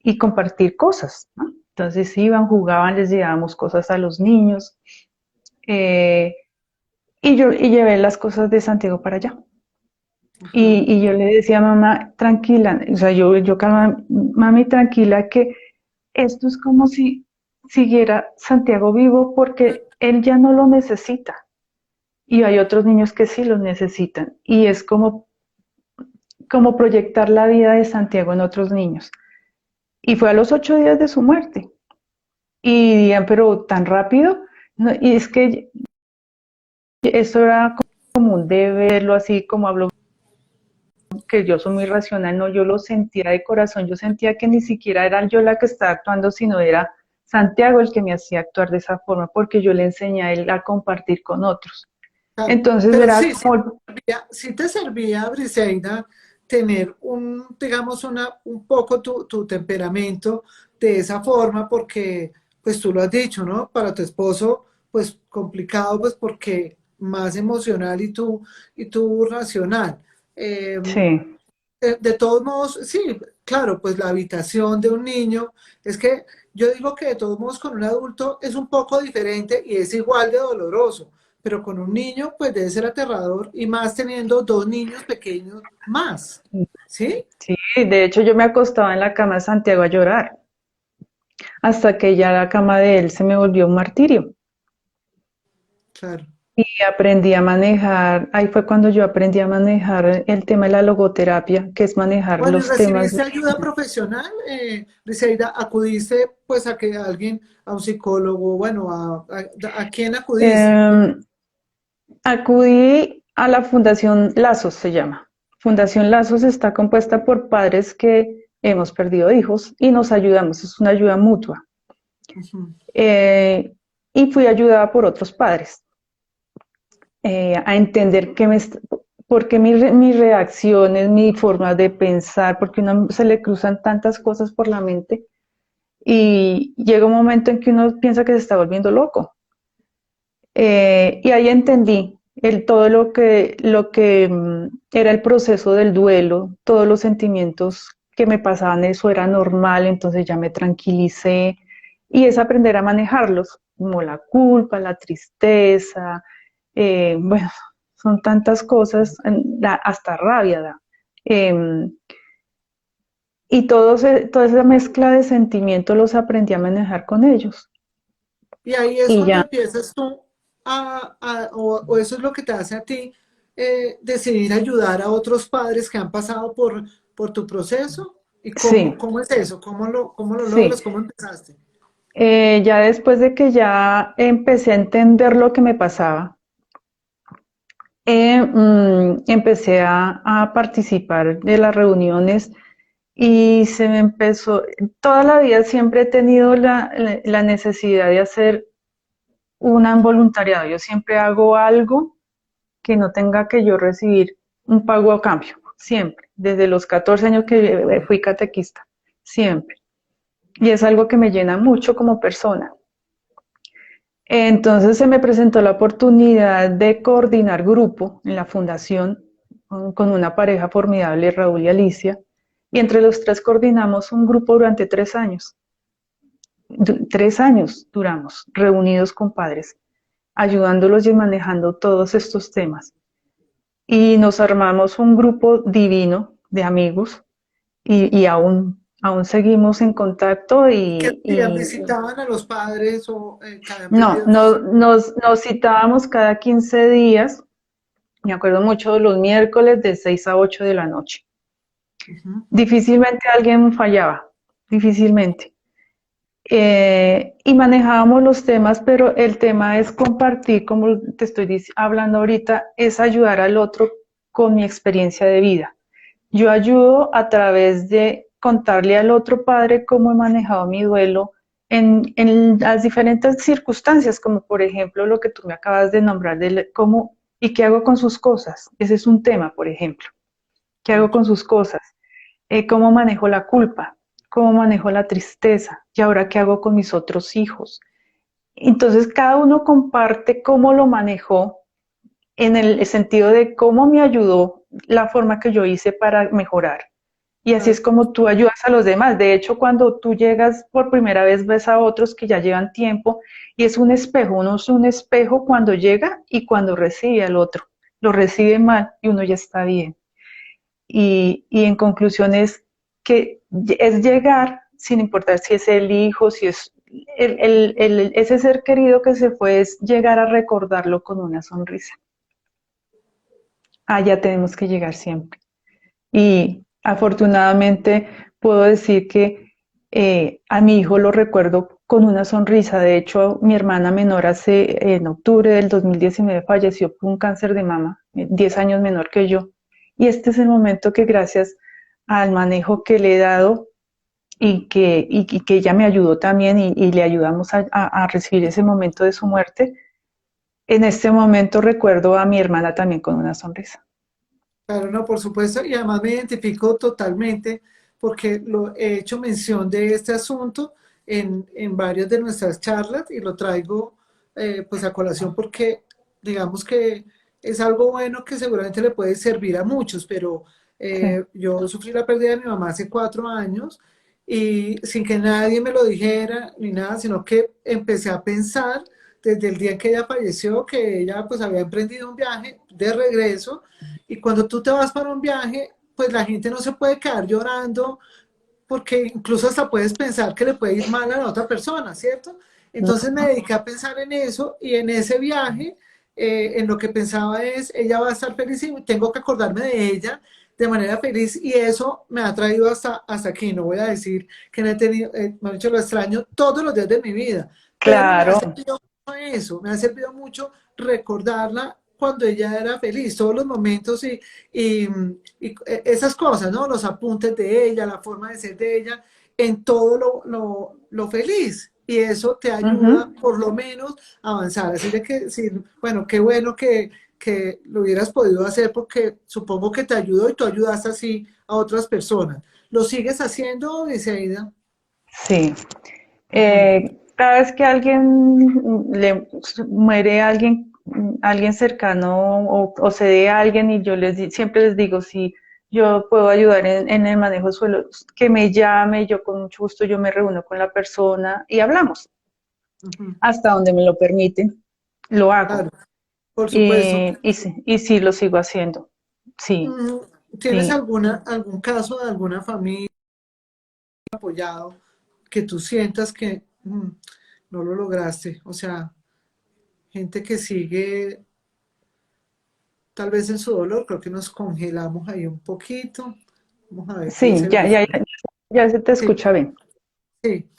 y compartir cosas, ¿no? Entonces iban, jugaban, les llevábamos cosas a los niños. Eh, y llevé las cosas de Santiago para allá. Ajá. Y yo le decía a mamá, tranquila, o sea, yo calma, mami, tranquila, que esto es como si siguiera Santiago vivo porque él ya no lo necesita. Y hay otros niños que sí lo necesitan. Y es como proyectar la vida de Santiago en otros niños. Y fue a los 8 días de su muerte. Y dirían, pero tan rápido. No, y es que eso era como un deberlo así como hablo, que yo soy muy racional, no, yo lo sentía de corazón, yo sentía que ni siquiera era yo la que estaba actuando, sino era Santiago el que me hacía actuar de esa forma, porque yo le enseñé a él a compartir con otros. Claro. Entonces Pero era sí, como, sí te servía, Briseida, tener digamos, un poco tu temperamento de esa forma, porque, pues tú lo has dicho, ¿no? Para tu esposo, pues complicado, pues porque más emocional y tú racional. Eh, sí, de todos modos, sí, claro, pues la habitación de un niño, es que yo digo que de todos modos con un adulto es un poco diferente y es igual de doloroso, pero con un niño pues debe ser aterrador y más teniendo dos niños pequeños más, ¿sí? sí, de hecho yo me acostaba en la cama de Santiago a llorar, hasta que ya la cama de él se me volvió un martirio. Claro. Y aprendí a manejar, ahí fue cuando yo aprendí a manejar el tema de la logoterapia, que es manejar Bueno, ¿y los temas. recibiste ayuda profesional, Briseida? ¿Acudiste pues a que alguien, a un psicólogo, bueno, a quién acudiste? Eh, Acudí a la Fundación Lazos, se llama. Fundación Lazos está compuesta por padres que hemos perdido hijos y nos ayudamos, es una ayuda mutua. Ujú. Eh, y fui ayudada por otros padres a entender por qué mis reacciones, mi forma de pensar, porque uno se le cruzan tantas cosas por la mente y llega un momento en que uno piensa que se está volviendo loco. Y ahí entendí. todo lo que era el proceso del duelo, todos los sentimientos que me pasaban, eso era normal, entonces ya me tranquilicé y es aprender a manejarlos, como la culpa, la tristeza, bueno, son tantas cosas, hasta rabia da. Em, y toda esa mezcla de sentimientos los aprendí a manejar con ellos. Y ahí es Y cuando ya, empiezas tú o eso es lo que te hace a ti decidir ayudar a otros padres que han pasado por tu proceso. ¿Y sí, cómo es eso? Cómo lo sí. logras? ¿Cómo empezaste? Ya después de que ya empecé a entender lo que me pasaba, empecé a participar de las reuniones y se me empezó, toda la vida siempre he tenido la necesidad de hacer un voluntariado. Yo siempre hago algo que no tenga que yo recibir un pago a cambio, siempre, desde los 14 años que fui catequista, siempre. Y es algo que me llena mucho como persona. Entonces se me presentó la oportunidad de coordinar grupo en la fundación con una pareja formidable, Raúl y Alicia, y entre los tres coordinamos un grupo durante 3 años. 3 años duramos reunidos con padres, ayudándolos y manejando todos estos temas. Y nos armamos un grupo divino de amigos y aún seguimos en contacto ¿Qué hacían? ¿Visitaban a los padres o que habían no, perdido sus hijos? nos citábamos cada 15 días. Me acuerdo mucho de los miércoles de 6 a 8 de la noche. Ujú. Difícilmente alguien fallaba, difícilmente. Y manejábamos los temas, pero el tema es compartir, como te estoy hablando ahorita, es ayudar al otro con mi experiencia de vida. Yo ayudo a través de contarle al otro padre cómo he manejado mi duelo en las diferentes circunstancias, como por ejemplo lo que tú me acabas de nombrar, de cómo y qué hago con sus cosas. Ese es un tema, por ejemplo. ¿Qué hago con sus cosas? ¿Cómo manejo la culpa? ¿Cómo manejo la tristeza? ¿Y ahora qué hago con mis otros hijos? Entonces cada uno comparte cómo lo manejó en el sentido de cómo me ayudó la forma que yo hice para mejorar. Y así es Claro. como tú ayudas a los demás. De hecho, cuando tú llegas por primera vez, ves a otros que ya llevan tiempo y es un espejo. Uno es un espejo cuando llega y cuando recibe al otro. Lo recibe mal y uno ya está bien. Y en conclusión es que es llegar, sin importar si es el hijo, si es ese ser querido que se fue, es llegar a recordarlo con una sonrisa. Allá tenemos que llegar siempre. Y afortunadamente puedo decir que a mi hijo lo recuerdo con una sonrisa. De hecho, mi hermana menor en octubre del 2019 falleció por un cáncer de mama, 10 años menor que yo. Y este es el momento que gracias al manejo que le he dado y que ella me ayudó también y le ayudamos a recibir ese momento de su muerte, en este momento recuerdo a mi hermana también con una sonrisa. Claro, no, por supuesto, y además me identifico totalmente porque lo he hecho mención de este asunto en varias de nuestras charlas y lo traigo pues a colación porque digamos que es algo bueno que seguramente le puede servir a muchos, pero Sí. yo sufrí la pérdida de mi mamá hace 4 años y sin que nadie me lo dijera ni nada, sino que empecé a pensar desde el día en que ella falleció que ella pues había emprendido un viaje de regreso y cuando tú te vas para un viaje, pues la gente no se puede quedar llorando porque incluso hasta puedes pensar que le puede ir mal a la otra persona, ¿cierto? Entonces me dediqué a pensar en eso y en ese viaje, en lo que pensaba es, ella va a estar feliz y tengo que acordarme de ella de manera feliz y eso me ha traído hasta aquí. No voy a decir que no he tenido, me han dicho, lo extraño todos los días de mi vida, pero me ha Claro. servido mucho eso, me ha servido mucho recordarla cuando ella era feliz, todos los momentos y, y esas cosas, ¿no? Los apuntes de ella, la forma de ser de ella, en todo lo feliz. Y eso te ayuda Ujú. por lo menos a avanzar. Así de que, sí, bueno, qué bueno que lo hubieras podido hacer porque supongo que te ayudó y tú ayudaste así a otras personas. ¿Lo sigues haciendo, Diceida? Sí. Ujú. Cada vez que alguien le muere alguien alguien cercano o sé de alguien y yo siempre les digo, si yo puedo ayudar en el manejo de suelos, que me llame, yo con mucho gusto yo me reúno con la persona y hablamos. Ujú. Hasta donde me lo permiten, lo hago. Claro, por supuesto. Y sí, lo sigo haciendo. Sí, Mm, ¿Tienes sí. algún caso de alguna familia apoyado que tú sientas que no lo lograste? O sea, gente que sigue tal vez en su dolor, creo que nos congelamos ahí un poquito. Vamos a ver qué Sí, dice el Wi-Fi. ya se te Sí, escucha bien. sí.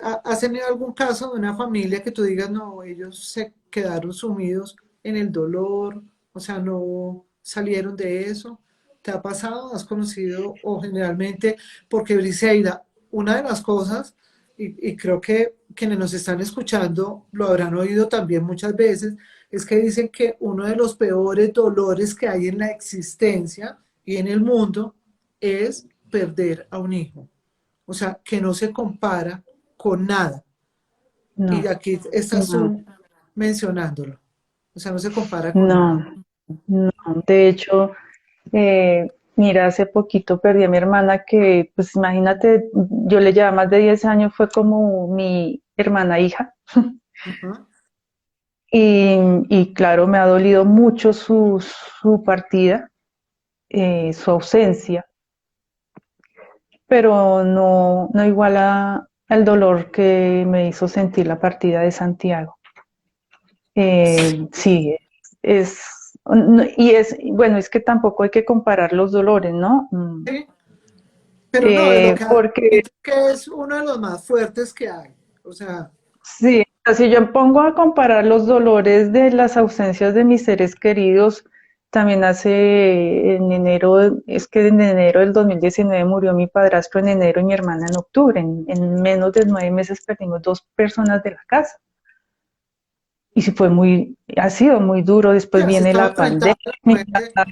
¿Has tenido algún caso de una familia que tú digas, no, ellos se quedaron sumidos en el dolor, o sea, no salieron de eso? ¿Te ha pasado? ¿Has conocido? O generalmente, porque Briseida, una de las cosas, y creo que quienes nos están escuchando lo habrán oído también muchas veces, es que dicen que uno de los peores dolores que hay en la existencia y en el mundo es perder a un hijo. O sea, que no se compara con nada. Y No, aquí estás no, tú mencionándolo. O sea, no se compara con nada. no, no. De hecho, mira, hace poquito perdí a mi hermana que, pues imagínate, yo le llevaba más de 10 años, fue como mi hermana hija. Ajá. Y claro, me ha dolido mucho su partida, su ausencia, pero no iguala el dolor que me hizo sentir la partida de Santiago. Sí, es, y bueno, es que tampoco hay que comparar los dolores, ¿no? Sí, pero no, de lo que Porque siento que es uno de los más fuertes que hay. O sea, sí, si yo pongo a comparar los dolores de las ausencias de mis seres queridos, también en enero, es que en enero del 2019 murió mi padrastro en enero y mi hermana en octubre. En menos de 9 meses perdimos dos personas de la casa. Y sí ha sido muy duro. sí, Después has viene estado la enfrentado pandemia, a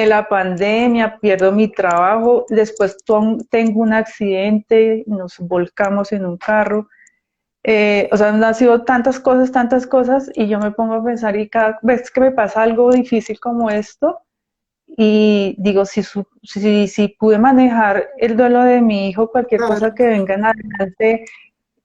la muerte. pierdo mi trabajo, después tengo un accidente, nos volcamos en un carro. O sea, han sido tantas cosas, y yo me pongo a pensar y cada vez que me pasa algo difícil como esto, y digo, si pude manejar el duelo de mi hijo, cualquier cosa Claro, que venga en adelante,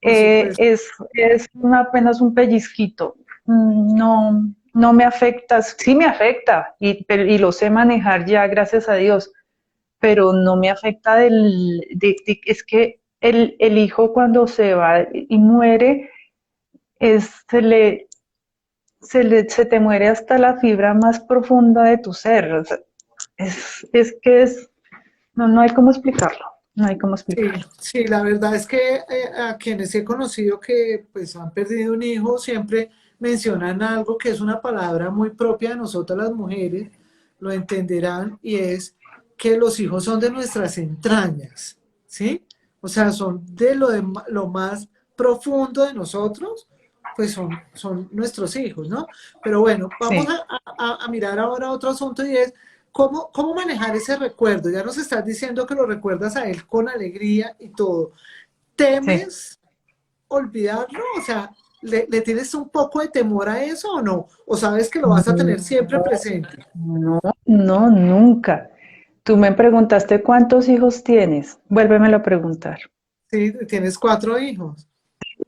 por supuesto. es apenas un pellizquito. No me afecta, sí me afecta, y lo sé manejar ya, gracias a Dios, pero no me afecta es que el hijo cuando se va y muere, es, se le, se te muere hasta la fibra más profunda de tu ser. O sea, es que no hay cómo explicarlo, no hay cómo Sí, explicarlo. sí, la verdad es que a quienes he conocido que pues han perdido un hijo siempre mencionan algo que es una palabra muy propia de nosotras las mujeres, lo entenderán, y es que los hijos son de nuestras entrañas, ¿sí? O sea, son lo más profundo de nosotros, pues son nuestros hijos, ¿no? Pero bueno, vamos Sí, a mirar ahora otro asunto y es ¿cómo manejar ese recuerdo? Ya nos estás diciendo que lo recuerdas a él con alegría y todo. sí. ¿Temes olvidarlo? O sea, ¿le tienes un poco de temor a eso o no? ¿O sabes que lo vas a tener siempre presente? No, nunca. Tú me preguntaste cuántos hijos tienes. Vuélvemelo a preguntar. Sí, tienes 4 hijos.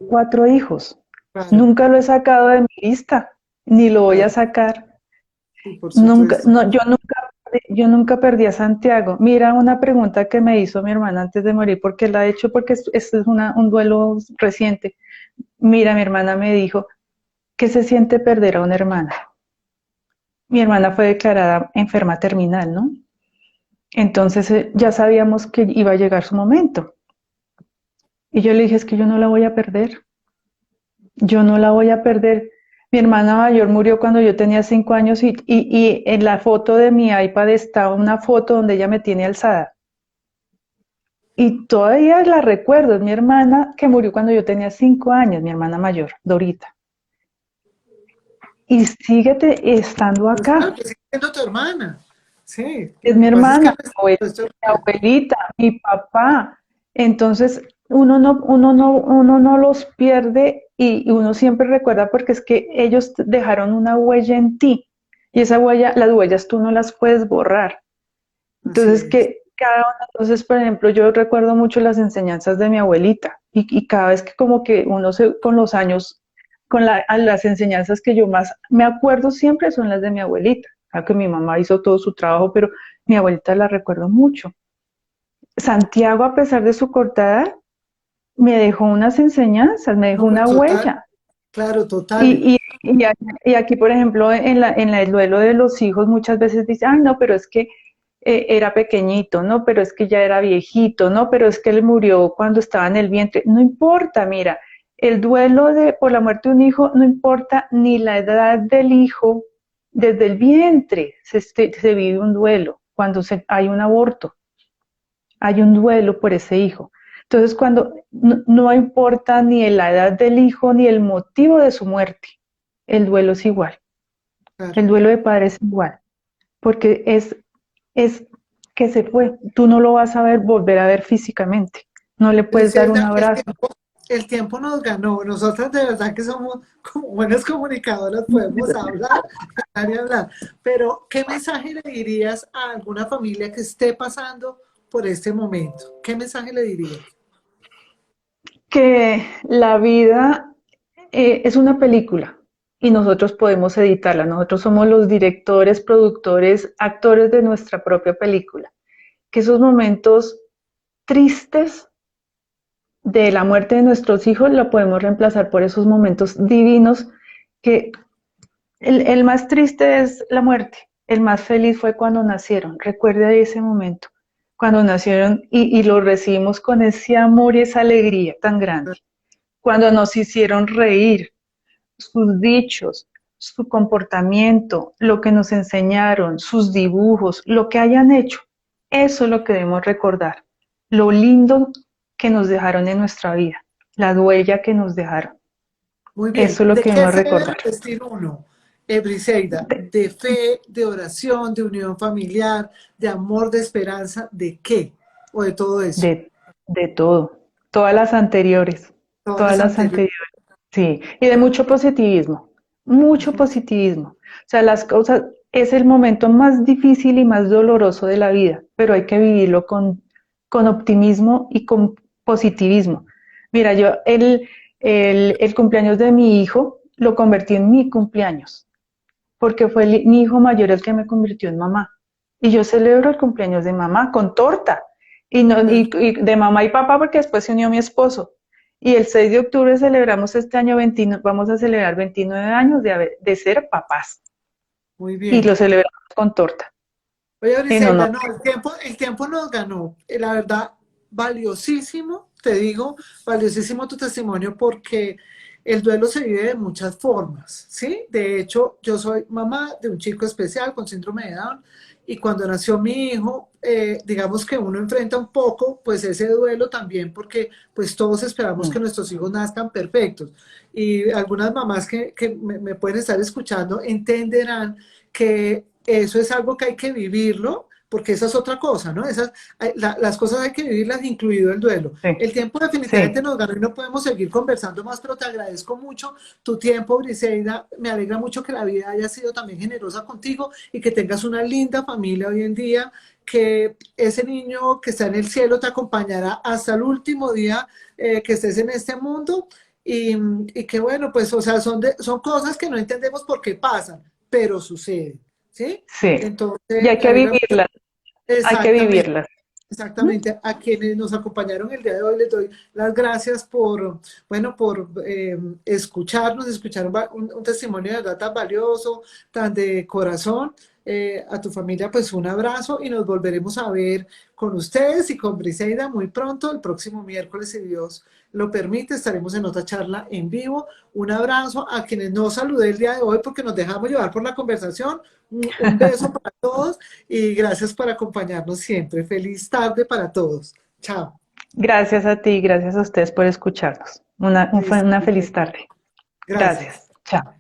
4 hijos. Claro, Nunca lo he sacado de mi lista, ni lo voy a claro, sacar. sí, por Nunca, supuesto. no, yo nunca perdí a Santiago. Mira una pregunta que me hizo mi hermana antes de morir, porque la he hecho porque este es un duelo reciente. Mira, mi hermana me dijo, ¿qué se siente perder a una hermana? Mi hermana fue declarada enferma terminal, ¿no? Entonces ya sabíamos que iba a llegar su momento. Y yo le dije, es que yo no la voy a perder. Yo no la voy a perder. Mi hermana mayor murió cuando yo tenía 5 años, y en la foto de mi iPad está una foto donde ella me tiene alzada. Y todavía la recuerdo, es mi hermana que murió cuando yo tenía 5 años, mi hermana mayor, Dorita. Y síguete estando Pues claro acá. que sigue siendo tu hermana. Sí, Es lo mi que pasa es que hermana, no es mi nuestro abuelita, mi papá. Entonces, uno no los pierde y uno siempre recuerda porque es que ellos dejaron una huella en ti y esa huella, las huellas tú no las puedes borrar. Así Entonces, es. que cada uno, entonces, por ejemplo, yo recuerdo mucho las enseñanzas de mi abuelita y cada vez que como que uno se, con los años, a las enseñanzas que yo más me acuerdo siempre son las de mi abuelita. Claro que mi mamá hizo todo su trabajo, pero mi abuelita la recuerdo mucho. Santiago, a pesar de su corta edad, me dejó unas enseñanzas, me dejó No, pues una total, huella. claro, total. Y aquí, por ejemplo, en el duelo de los hijos, muchas veces dicen, ay, no, pero es que era pequeñito, no, pero es que ya era viejito, no, pero es que él murió cuando estaba en el vientre. No importa, mira, el duelo por la muerte de un hijo no importa ni la edad del hijo, desde el vientre se vive un duelo, cuando hay un aborto hay un duelo por ese hijo. Entonces, cuando no importa ni la edad del hijo ni el motivo de su muerte, el duelo es igual. Claro. El duelo de padre es igual, porque es que se fue. Tú no lo vas a ver, volver a ver físicamente. No le puedes dar un Briselda, abrazo. el tiempo nos ganó. Nosotras de verdad que somos como buenas comunicadoras, podemos hablar, hablar y hablar. Pero, ¿qué mensaje le dirías a alguna familia que esté pasando por este momento? ¿Qué mensaje le dirías? Que la vida es una película y nosotros podemos editarla. Nosotros somos los directores, productores, actores de nuestra propia película. Que esos momentos tristes de la muerte de nuestros hijos la podemos reemplazar por esos momentos divinos que el más triste es la muerte, el más feliz fue cuando nacieron. Recuerde ese momento, cuando nacieron y lo recibimos con ese amor y esa alegría tan grande. Cuando nos hicieron reír, sus dichos, su comportamiento, lo que nos enseñaron, sus dibujos, lo que hayan hecho. Eso es lo que debemos recordar. Lo lindo que nos dejaron en nuestra vida, la huella que nos dejaron. Muy Eso bien. es lo ¿De que qué debemos se debe recordar. vestir uno, Briseida? De, ¿De fe, de oración, de unión familiar, de amor, de esperanza? ¿De qué? ¿O de todo eso? de, de todo. Todas Todas las las anteriores. anteriores. Sí, y de mucho positivismo. O sea, las cosas es el momento más difícil y más doloroso de la vida, pero hay que vivirlo con optimismo y con positivismo. Mira, yo el cumpleaños de mi hijo lo convertí en mi cumpleaños, porque fue mi hijo mayor el que me convirtió en mamá. Y yo celebro el cumpleaños de mamá con torta. Y, no, y de mamá y papá porque después se unió mi esposo. Y el 6 de octubre celebramos este año 29, vamos a celebrar 29 años de ser papás. Muy Y bien. lo celebramos con torta. Oye, En honor. Briseida, no, el tiempo nos ganó. La verdad, valiosísimo, te digo, valiosísimo tu testimonio porque el duelo se vive de muchas formas, ¿sí? De hecho, yo soy mamá de un chico especial con síndrome de Down y cuando nació mi hijo, digamos que uno enfrenta un poco, pues ese duelo también porque pues todos esperamos que Mm, nuestros hijos nazcan perfectos. Y algunas mamás que me pueden estar escuchando entenderán que eso es algo que hay que vivirlo, porque esa es otra cosa, ¿no? Las cosas hay que vivirlas, incluido el duelo. sí, El tiempo definitivamente sí. nos ganó y no podemos seguir conversando más, pero te agradezco mucho tu tiempo, Briseida. Me alegra mucho que la vida haya sido también generosa contigo y que tengas una linda familia hoy en día, que ese niño que está en el cielo te acompañará hasta el último día que estés en este mundo. Y que bueno, pues, o sea, son cosas que no entendemos por qué pasan, pero suceden, ¿sí? Sí. Y Entonces, hay me que alegra mucho. vivirlas, hay que Exactamente, vivirlas. ¿Mm? exactamente. A quienes nos acompañaron el día de hoy les doy las gracias por, bueno, por escucharnos, escuchar un testimonio de verdad tan valioso, tan de corazón. A tu familia, pues un abrazo y nos volveremos a ver con ustedes y con Briseida muy pronto, el próximo miércoles, si Dios lo permite, estaremos en otra charla en vivo. Un abrazo a quienes no saludé el día de hoy porque nos dejamos llevar por la conversación. Un beso para todos y gracias por acompañarnos siempre. Feliz tarde para todos. Chao. Gracias a ti, gracias a ustedes por escucharnos. Listo, Una feliz perfecto. tarde. Gracias. Gracias. Chao.